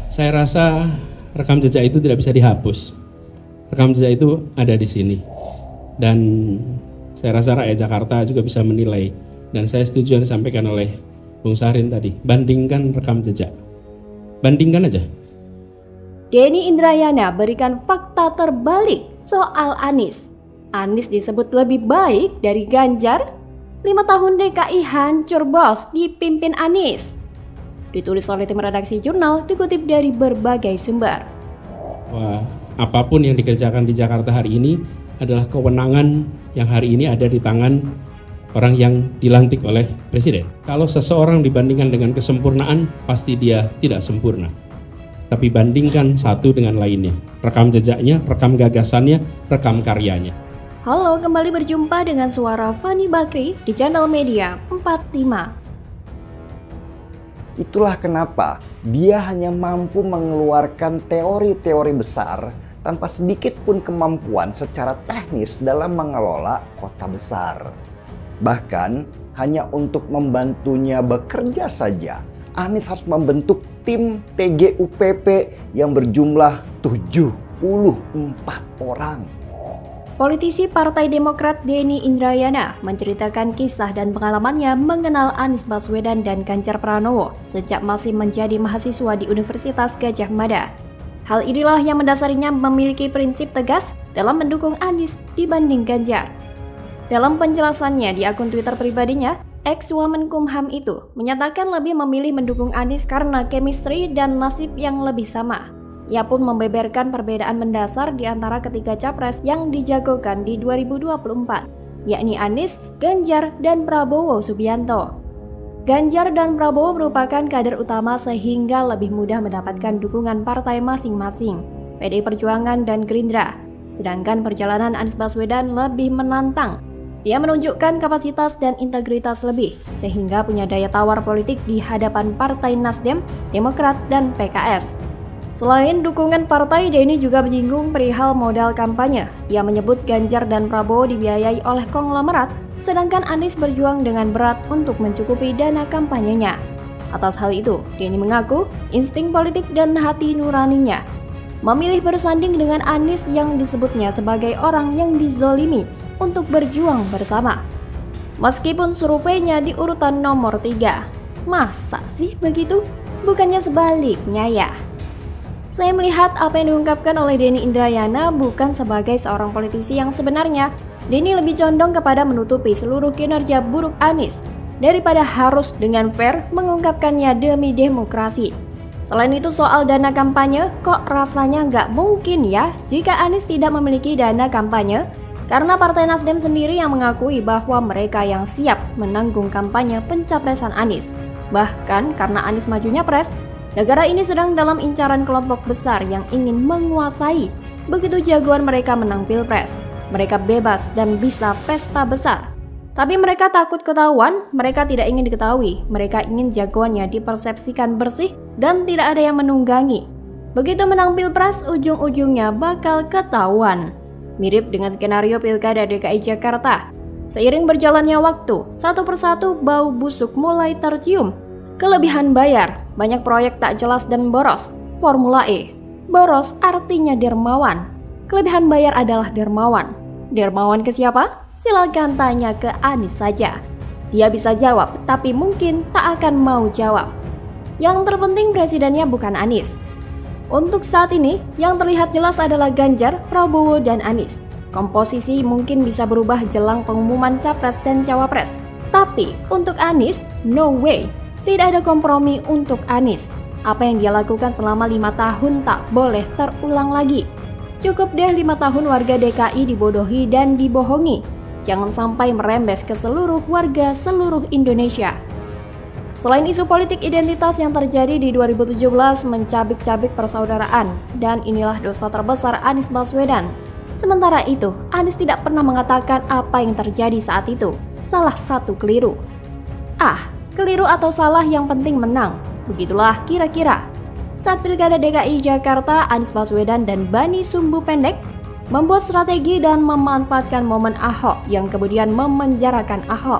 Saya rasa rekam jejak itu tidak bisa dihapus. Rekam jejak itu ada di sini. Dan saya rasa rakyat Jakarta juga bisa menilai. Dan saya setuju yang disampaikan oleh Bung Syahrin tadi. Bandingkan rekam jejak. Bandingkan aja. Denny Indrayana berikan fakta terbalik soal Anies. Anies disebut lebih baik dari Ganjar. 5 tahun DKI hancur bos dipimpin Anies. Ditulis oleh tim redaksi jurnal, dikutip dari berbagai sumber. Wah, apapun yang dikerjakan di Jakarta hari ini adalah kewenangan yang hari ini ada di tangan orang yang dilantik oleh Presiden. Kalau seseorang dibandingkan dengan kesempurnaan, pasti dia tidak sempurna. Tapi bandingkan satu dengan lainnya. Rekam jejaknya, rekam gagasannya, rekam karyanya. Halo, kembali berjumpa dengan suara Fani Bakri di channel Media 45. Itulah kenapa dia hanya mampu mengeluarkan teori-teori besar tanpa sedikit pun kemampuan secara teknis dalam mengelola kota besar. Bahkan hanya untuk membantunya bekerja saja, Anies harus membentuk tim TGUPP yang berjumlah 74 orang. Politisi Partai Demokrat Denny Indrayana menceritakan kisah dan pengalamannya mengenal Anies Baswedan dan Ganjar Pranowo sejak masih menjadi mahasiswa di Universitas Gadjah Mada. Hal inilah yang mendasarinya memiliki prinsip tegas dalam mendukung Anies dibanding Ganjar. Dalam penjelasannya di akun Twitter pribadinya, ex-Wamenkumham itu menyatakan lebih memilih mendukung Anies karena chemistry dan nasib yang lebih sama. Ia pun membeberkan perbedaan mendasar di antara ketiga capres yang dijagokan di 2024, yakni Anies, Ganjar, dan Prabowo Subianto. Ganjar dan Prabowo merupakan kader utama sehingga lebih mudah mendapatkan dukungan partai masing-masing, PDI Perjuangan dan Gerindra. Sedangkan perjalanan Anies Baswedan lebih menantang. Dia menunjukkan kapasitas dan integritas lebih, sehingga punya daya tawar politik di hadapan Partai Nasdem, Demokrat, dan PKS. Selain dukungan partai, Denny juga menyinggung perihal modal kampanye. Ia menyebut Ganjar dan Prabowo dibiayai oleh konglomerat, sedangkan Anies berjuang dengan berat untuk mencukupi dana kampanyenya. Atas hal itu, Denny mengaku insting politik dan hati nuraninya memilih bersanding dengan Anies yang disebutnya sebagai orang yang dizolimi untuk berjuang bersama. Meskipun surveinya di urutan nomor 3. Masa sih begitu? Bukannya sebaliknya ya? Saya melihat apa yang diungkapkan oleh Denny Indrayana bukan sebagai seorang politisi yang sebenarnya. Denny lebih condong kepada menutupi seluruh kinerja buruk Anies daripada harus dengan fair mengungkapkannya demi demokrasi. Selain itu soal dana kampanye, kok rasanya nggak mungkin ya jika Anies tidak memiliki dana kampanye? Karena Partai Nasdem sendiri yang mengakui bahwa mereka yang siap menanggung kampanye pencapresan Anies. Bahkan karena Anies majunya pres, negara ini sedang dalam incaran kelompok besar yang ingin menguasai. Begitu jagoan mereka menang pilpres, mereka bebas dan bisa pesta besar. Tapi mereka takut ketahuan, mereka tidak ingin diketahui. Mereka ingin jagoannya dipersepsikan bersih dan tidak ada yang menunggangi. Begitu menang pilpres, ujung-ujungnya bakal ketahuan. Mirip dengan skenario Pilkada DKI Jakarta. Seiring berjalannya waktu, satu persatu bau busuk mulai tercium. Kelebihan bayar, banyak proyek tak jelas dan boros. Formula E, boros artinya dermawan. Kelebihan bayar adalah dermawan. Dermawan ke siapa? Silakan tanya ke Anies saja. Dia bisa jawab, tapi mungkin tak akan mau jawab. Yang terpenting presidennya bukan Anies. Untuk saat ini, yang terlihat jelas adalah Ganjar, Prabowo, dan Anies. Komposisi mungkin bisa berubah jelang pengumuman capres dan cawapres. Tapi untuk Anies, no way. Tidak ada kompromi untuk Anies. Apa yang dia lakukan selama 5 tahun tak boleh terulang lagi. Cukup deh 5 tahun warga DKI dibodohi dan dibohongi. Jangan sampai merembes ke seluruh warga seluruh Indonesia. Selain isu politik identitas yang terjadi di 2017 mencabik-cabik persaudaraan, dan inilah dosa terbesar Anies Baswedan. Sementara itu, Anies tidak pernah mengatakan apa yang terjadi saat itu. Salah satu keliru. Keliru atau salah yang penting menang. Begitulah kira-kira. Saat Pilkada DKI Jakarta, Anies Baswedan dan Bani Sumbu Pendek membuat strategi dan memanfaatkan momen Ahok yang kemudian memenjarakan Ahok.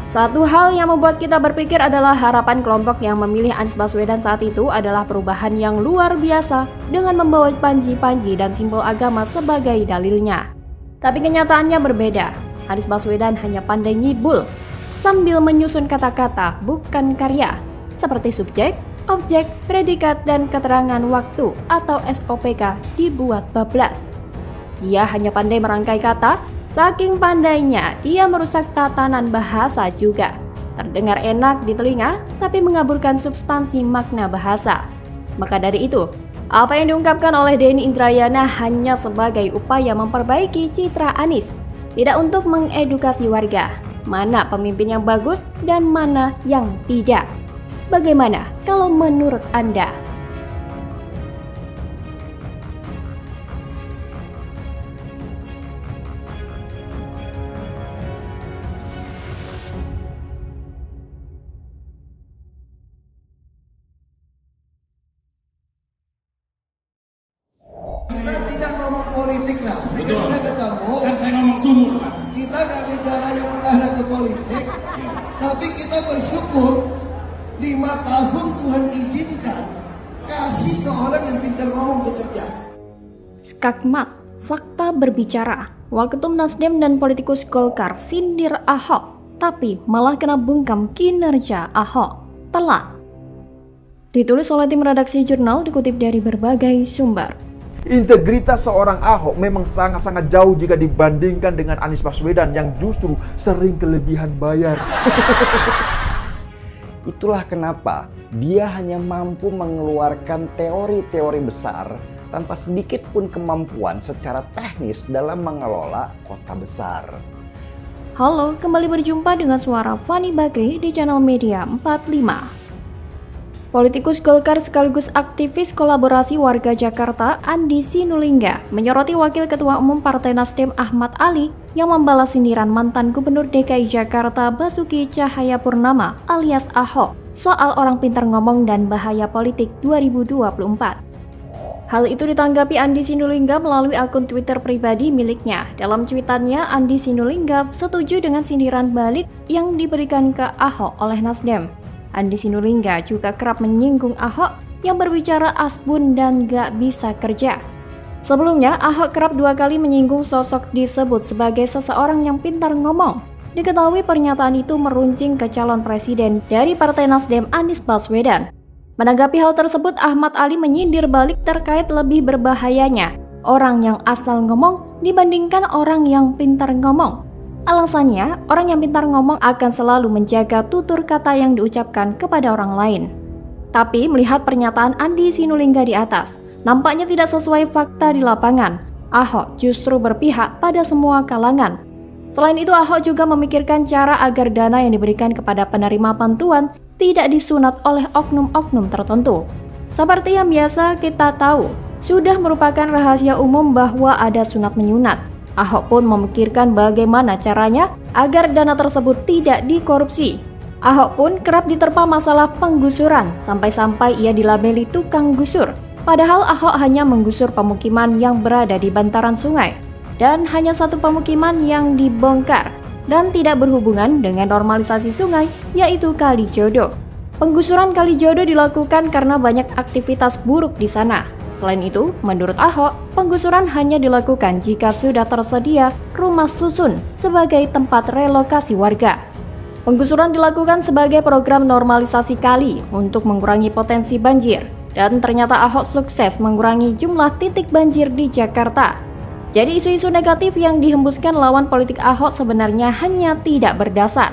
Satu hal yang membuat kita berpikir adalah harapan kelompok yang memilih Anies Baswedan saat itu adalah perubahan yang luar biasa dengan membawa panji-panji dan simbol agama sebagai dalilnya. Tapi kenyataannya berbeda. Anies Baswedan hanya pandai ngibul sambil menyusun kata-kata bukan karya seperti subjek, objek, predikat, dan keterangan waktu atau SOPK dibuat bablas. Dia hanya pandai merangkai kata. Saking pandainya, ia merusak tatanan bahasa juga. Terdengar enak di telinga, tapi mengaburkan substansi makna bahasa. Maka dari itu, apa yang diungkapkan oleh Denny Indrayana hanya sebagai upaya memperbaiki citra Anies, tidak untuk mengedukasi warga, mana pemimpin yang bagus dan mana yang tidak. Bagaimana kalau menurut Anda? Kita tidak ngomong politik lah, saya ketemu. Kan saya ngomong sumur, Pak. Kita nggak bicara yang mengarah ke politik, tapi kita bersyukur 5 tahun Tuhan izinkan kasih ke orang yang pintar ngomong bekerja. Skakmat, fakta berbicara. Waketum Nasdem dan politikus Golkar sindir Ahok, tapi malah kena bungkam kinerja Ahok. Telat. Ditulis oleh tim redaksi jurnal dikutip dari berbagai sumber. Integritas seorang Ahok memang sangat-sangat jauh jika dibandingkan dengan Anies Baswedan yang justru sering kelebihan bayar. Itulah kenapa dia hanya mampu mengeluarkan teori-teori besar tanpa sedikit pun kemampuan secara teknis dalam mengelola kota besar. Halo, kembali berjumpa dengan suara Fani Bakri di channel Media 45. Politikus Golkar sekaligus aktivis kolaborasi warga Jakarta Andi Sinulinga menyoroti Wakil Ketua Umum Partai Nasdem Ahmad Ali yang membalas sindiran mantan Gubernur DKI Jakarta Basuki Cahayapurnama alias Ahok soal orang pintar ngomong dan bahaya politik 2024. Hal itu ditanggapi Andi Sinulinga melalui akun Twitter pribadi miliknya. Dalam cuitannya, Andi Sinulinga setuju dengan sindiran balik yang diberikan ke Ahok oleh Nasdem. Andi Sinulinga juga kerap menyinggung Ahok yang berbicara asbun dan gak bisa kerja. Sebelumnya, Ahok kerap 2 kali menyinggung sosok disebut sebagai seseorang yang pintar ngomong. Diketahui pernyataan itu meruncing ke calon presiden dari Partai Nasdem Anies Baswedan. Menanggapi hal tersebut, Ahmad Ali menyindir balik terkait lebih berbahayanya orang yang asal ngomong dibandingkan orang yang pintar ngomong. Alasannya, orang yang pintar ngomong akan selalu menjaga tutur kata yang diucapkan kepada orang lain. Tapi melihat pernyataan Andi Sinulinga di atas, nampaknya tidak sesuai fakta di lapangan. Ahok justru berpihak pada semua kalangan. Selain itu, Ahok juga memikirkan cara agar dana yang diberikan kepada penerima bantuan tidak disunat oleh oknum-oknum tertentu. Seperti yang biasa kita tahu, sudah merupakan rahasia umum bahwa ada sunat menyunat. Ahok pun memikirkan bagaimana caranya agar dana tersebut tidak dikorupsi. Ahok pun kerap diterpa masalah penggusuran, sampai-sampai ia dilabeli tukang gusur. Padahal Ahok hanya menggusur pemukiman yang berada di bantaran sungai, dan hanya 1 pemukiman yang dibongkar dan tidak berhubungan dengan normalisasi sungai, yaitu Kali Jodo. Penggusuran Kali Jodo dilakukan karena banyak aktivitas buruk di sana. Selain itu, menurut Ahok, penggusuran hanya dilakukan jika sudah tersedia rumah susun sebagai tempat relokasi warga. Penggusuran dilakukan sebagai program normalisasi kali untuk mengurangi potensi banjir, dan ternyata Ahok sukses mengurangi jumlah titik banjir di Jakarta. Jadi isu-isu negatif yang dihembuskan lawan politik Ahok sebenarnya hanya tidak berdasar.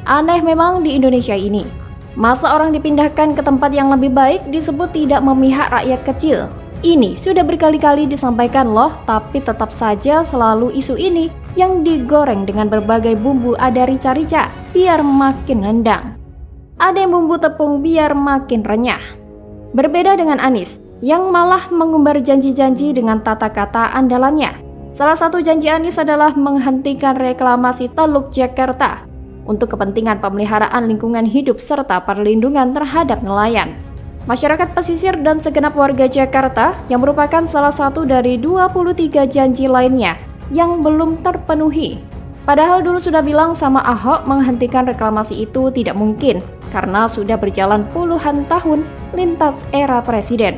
Aneh memang di Indonesia ini. Masa orang dipindahkan ke tempat yang lebih baik disebut tidak memihak rakyat kecil? Ini sudah berkali-kali disampaikan loh, tapi tetap saja selalu isu ini yang digoreng dengan berbagai bumbu ada rica-rica biar makin nendang. Ada yang bumbu tepung biar makin renyah. Berbeda dengan Anies, yang malah mengumbar janji-janji dengan tata kata andalannya. Salah satu janji Anies adalah menghentikan reklamasi Teluk Jakarta untuk kepentingan pemeliharaan lingkungan hidup serta perlindungan terhadap nelayan. Masyarakat pesisir dan segenap warga Jakarta yang merupakan salah satu dari 23 janji lainnya yang belum terpenuhi. Padahal dulu sudah bilang sama Ahok menghentikan reklamasi itu tidak mungkin karena sudah berjalan puluhan tahun lintas era presiden.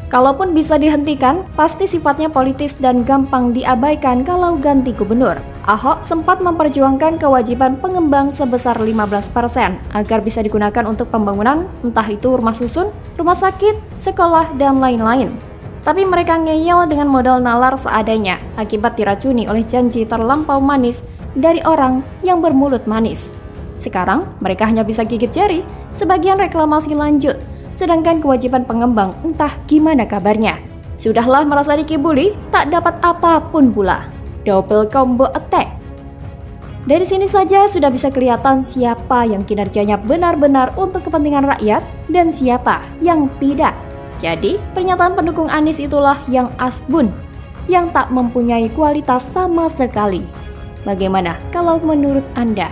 Kalaupun bisa dihentikan, pasti sifatnya politis dan gampang diabaikan kalau ganti gubernur. Ahok sempat memperjuangkan kewajiban pengembang sebesar 15% agar bisa digunakan untuk pembangunan, entah itu rumah susun, rumah sakit, sekolah, dan lain-lain. Tapi mereka ngeyel dengan modal nalar seadanya akibat diracuni oleh janji terlampau manis dari orang yang bermulut manis. Sekarang mereka hanya bisa gigit jari, sebagian reklamasi lanjut, sedangkan kewajiban pengembang entah gimana kabarnya. Sudahlah merasa dikibuli, tak dapat apapun pula. Double combo attack. Dari sini saja sudah bisa kelihatan siapa yang kinerjanya benar-benar untuk kepentingan rakyat dan siapa yang tidak. Jadi, pernyataan pendukung Anies itulah yang asbun, yang tak mempunyai kualitas sama sekali. Bagaimana kalau menurut Anda?